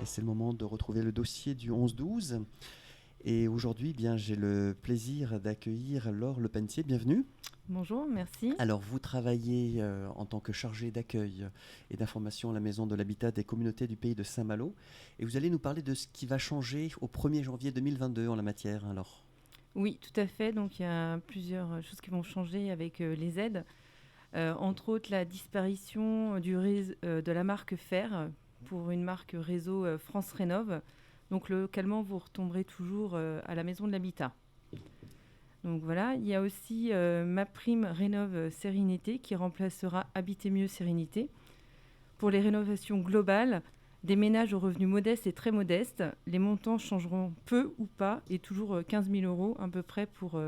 c'est le moment de retrouver le dossier du 11-12. Et aujourd'hui, j'ai le plaisir d'accueillir Laure Lepentier. Bienvenue. Bonjour, merci. Alors, vous travaillez en tant que chargée d'accueil et d'information à la Maison de l'Habitat des communautés du pays de Saint-Malo. Et vous allez nous parler de ce qui va changer au 1er janvier 2022 en la matière. Alors. Oui, tout à fait. Donc, il y a plusieurs choses qui vont changer avec les aides. Entre autres, la disparition de la marque Fer pour une marque réseau France Rénov'. Donc, localement, vous retomberez toujours à la Maison de l'Habitat. Donc voilà, il y a aussi MaPrimeRénov' Sérénité qui remplacera Habiter mieux Sérénité. Pour les rénovations globales, des ménages aux revenus modestes et très modestes, les montants changeront peu ou pas et toujours 15 000 euros à peu près pour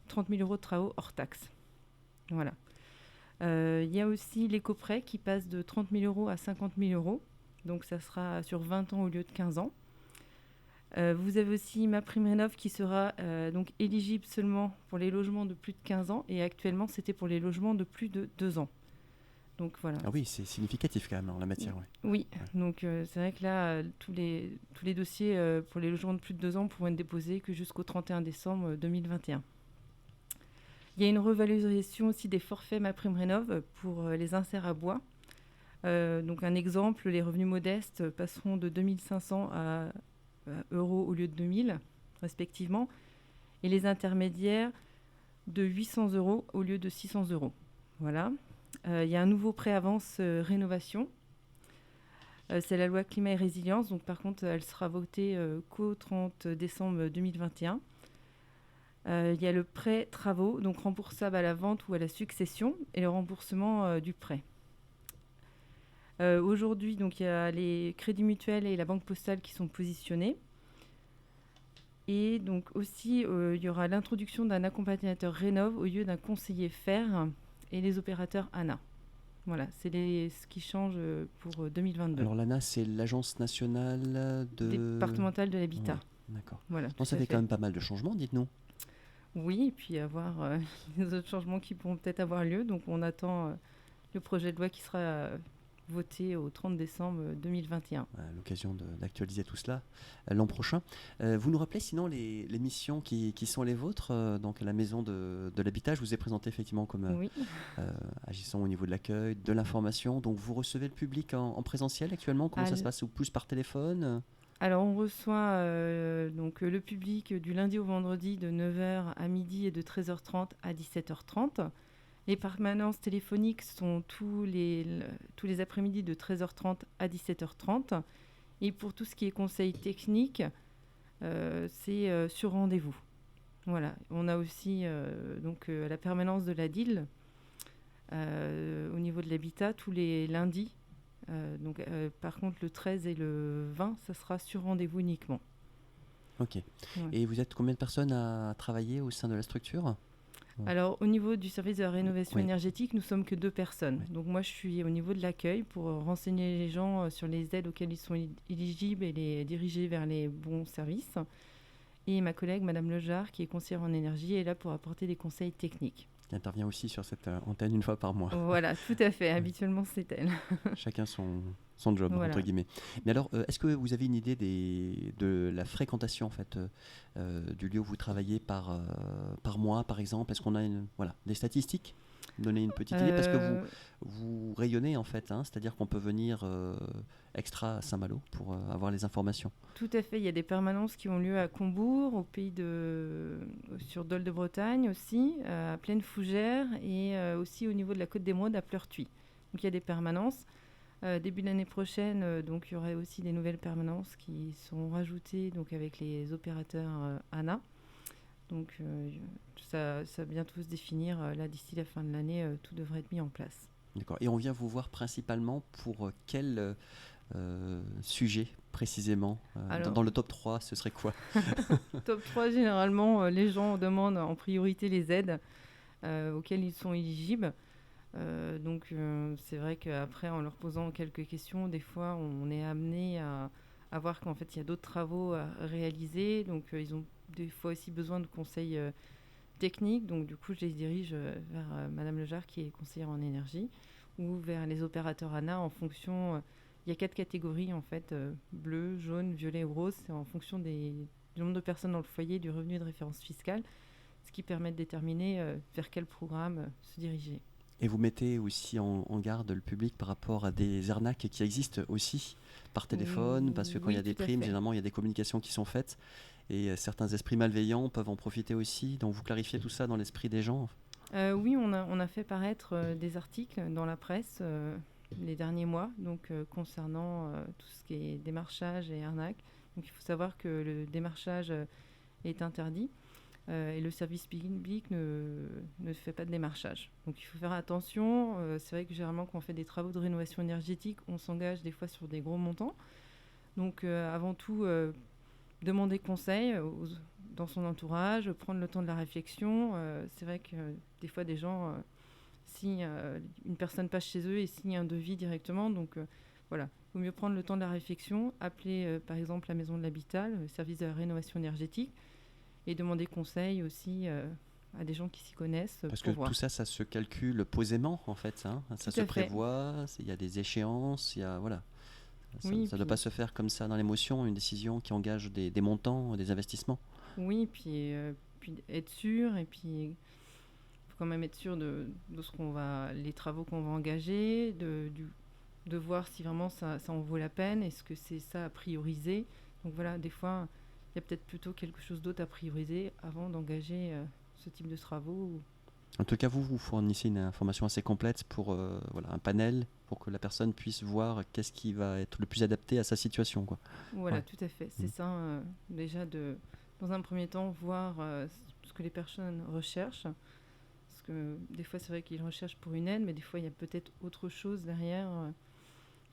30 000 euros de travaux hors taxes. Voilà. Il y a aussi l'éco-prêt qui passe de 30 000 euros à 50 000 euros. Donc ça sera sur 20 ans au lieu de 15 ans. Vous avez aussi MaPrimeRénov' qui sera donc éligible seulement pour les logements de plus de 15 ans et actuellement c'était pour les logements de plus de 2 ans. Donc voilà. Ah oui, c'est significatif quand même en la matière. Ouais. Oui, donc c'est vrai que là, tous les dossiers pour les logements de plus de 2 ans pourront être déposés que jusqu'au 31 décembre 2021. Il y a une revalorisation aussi des forfaits MaPrimeRénov' pour les inserts à bois. Donc un exemple, les revenus modestes passeront de 2 500 euros au lieu de 2 000 respectivement, et les intermédiaires de 800 euros au lieu de 600 euros. Voilà. Il y a un nouveau prêt avance rénovation. C'est la loi climat et résilience. Donc, par contre, elle sera votée qu'au 30 décembre 2021. Il y a le prêt travaux, donc remboursable à la vente ou à la succession, et le remboursement du prêt. Aujourd'hui, donc, il y a les crédits mutuels et la banque postale qui sont positionnés. Et donc aussi, il y aura l'introduction d'un accompagnateur Rénov' au lieu d'un conseiller Fer et les opérateurs ANA. Voilà, c'est ce qui change pour 2022. Alors l'ANA, c'est l'Agence nationale départementale de l'habitat. Ouais, d'accord. Voilà, Donc ça fait quand même pas mal de changements, dites-nous. Oui, et puis avoir les autres changements qui pourront peut-être avoir lieu. Donc on attend le projet de loi qui sera voté au 30 décembre 2021. À l'occasion d'actualiser tout cela l'an prochain. Vous nous rappelez sinon les missions qui sont les vôtres, donc à la Maison de l'Habitat. Je vous ai présenté effectivement comme Oui. agissant au niveau de l'accueil, de l'information. Donc vous recevez le public en présentiel actuellement. Comment ça se passe, ou plus par téléphone? Alors on reçoit donc, le public du lundi au vendredi de 9h à midi et de 13h30 à 17h30. Les permanences téléphoniques sont tous les après-midi de 13h30 à 17h30. Et pour tout ce qui est conseil technique, c'est sur rendez-vous. Voilà. On a aussi donc, la permanence de la DIL au niveau de l'habitat tous les lundis. Par contre, le 13 et le 20, ça sera sur rendez-vous uniquement. Ok. Ouais. Et vous êtes combien de personnes à travailler au sein de la structure ? Alors, au niveau du service de la rénovation énergétique, nous sommes que 2 personnes. Oui. Donc, moi, je suis au niveau de l'accueil pour renseigner les gens sur les aides auxquelles ils sont éligibles et les diriger vers les bons services. Et ma collègue, Madame Lejar, qui est conseillère en énergie, est là pour apporter des conseils techniques. Qui intervient aussi sur cette antenne une fois par mois. Voilà, tout à fait. Habituellement, c'est elle. Chacun son job, voilà, entre guillemets. Mais alors, est-ce que vous avez une idée de la fréquentation en fait, du lieu où vous travaillez par mois, par exemple? Est-ce qu'on a des statistiques? Donner une petite idée, parce que vous rayonnez en fait, hein, c'est-à-dire qu'on peut venir extra à Saint-Malo pour avoir les informations. Tout à fait, il y a des permanences qui ont lieu à Combourg, sur Dol de Bretagne aussi, à Plaine Fougère et aussi au niveau de la Côte des Maudes à Pleurtuis. Donc il y a des permanences. Début de l'année prochaine, donc il y aurait aussi des nouvelles permanences qui seront rajoutées donc avec les opérateurs ANA. Donc ça va bientôt se définir. Là, d'ici la fin de l'année, tout devrait être mis en place. D'accord. Et on vient vous voir principalement pour quel sujet précisément? Alors, dans le top 3, ce serait quoi? Top 3, généralement, les gens demandent en priorité les aides auxquelles ils sont éligibles. Donc c'est vrai qu'après, en leur posant quelques questions, des fois, on est amené à voir qu'en fait, il y a d'autres travaux à réaliser. Donc ils ont des fois aussi besoin de conseils techniques. Donc du coup, je les dirige vers Madame Lejar, qui est conseillère en énergie, ou vers les opérateurs ANA en fonction il y a 4 catégories en fait, bleu, jaune, violet ou rose. C'est en fonction du nombre de personnes dans le foyer, du revenu de référence fiscale, ce qui permet de déterminer vers quel programme se diriger. Et vous mettez aussi en garde le public par rapport à des arnaques qui existent aussi par téléphone, parce que quand il y a des primes, généralement il y a des communications qui sont faites et certains esprits malveillants peuvent en profiter aussi. Donc vous clarifiez tout ça dans l'esprit des gens? Oui, on a fait paraître des articles dans la presse les derniers mois, donc concernant tout ce qui est démarchage et arnaque. Donc il faut savoir que le démarchage est interdit. Et le service public ne fait pas de démarchage. Donc il faut faire attention. C'est vrai que généralement quand on fait des travaux de rénovation énergétique, on s'engage des fois sur des gros montants. Donc avant tout, demander conseil dans son entourage, prendre le temps de la réflexion. C'est vrai que des fois des gens signent, une personne passe chez eux et signe un devis directement. Donc voilà, il vaut mieux prendre le temps de la réflexion, appeler par exemple la maison de l'habitat, le service de la rénovation énergétique, et demander conseil aussi à des gens qui s'y connaissent. Parce que tout ça, ça se calcule posément, en fait. Hein. Ça se prévoit, il y a des échéances, il y a, voilà. Ça ne doit pas se faire comme ça dans l'émotion, une décision qui engage des montants, des investissements. Oui, puis être sûr, et puis il faut quand même être sûr de les travaux qu'on va engager, de voir si vraiment ça en vaut la peine, est-ce que c'est ça à prioriser. Donc voilà, des fois, il y a peut-être plutôt quelque chose d'autre à prioriser avant d'engager ce type de travaux. En tout cas, vous fournissez une information assez complète pour un panel, pour que la personne puisse voir qu'est-ce qui va être le plus adapté à sa situation, quoi. Voilà, ouais. Tout à fait. C'est ça, déjà, dans un premier temps, voir ce que les personnes recherchent. Parce que des fois, c'est vrai qu'ils recherchent pour une aide, mais des fois, il y a peut-être autre chose derrière.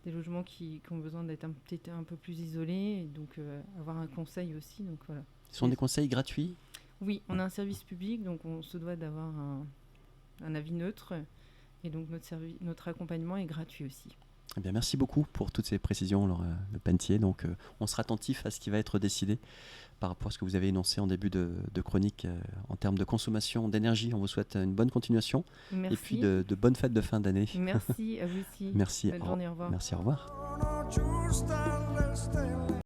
Des logements qui ont besoin d'être peut-être un peu plus isolés, et donc avoir un conseil aussi. Donc, voilà. Ce sont des conseils gratuits ? Oui, on a un service public, donc on se doit d'avoir un avis neutre, et donc notre accompagnement est gratuit aussi. Eh bien, merci beaucoup pour toutes ces précisions, Laure Lepentier. Donc, on sera attentif à ce qui va être décidé par rapport à ce que vous avez énoncé en début de chronique en termes de consommation d'énergie. On vous souhaite une bonne continuation. Merci. Et puis de bonnes fêtes de fin d'année. Merci à vous aussi. Merci. Bonne journée, au revoir. Merci, au revoir.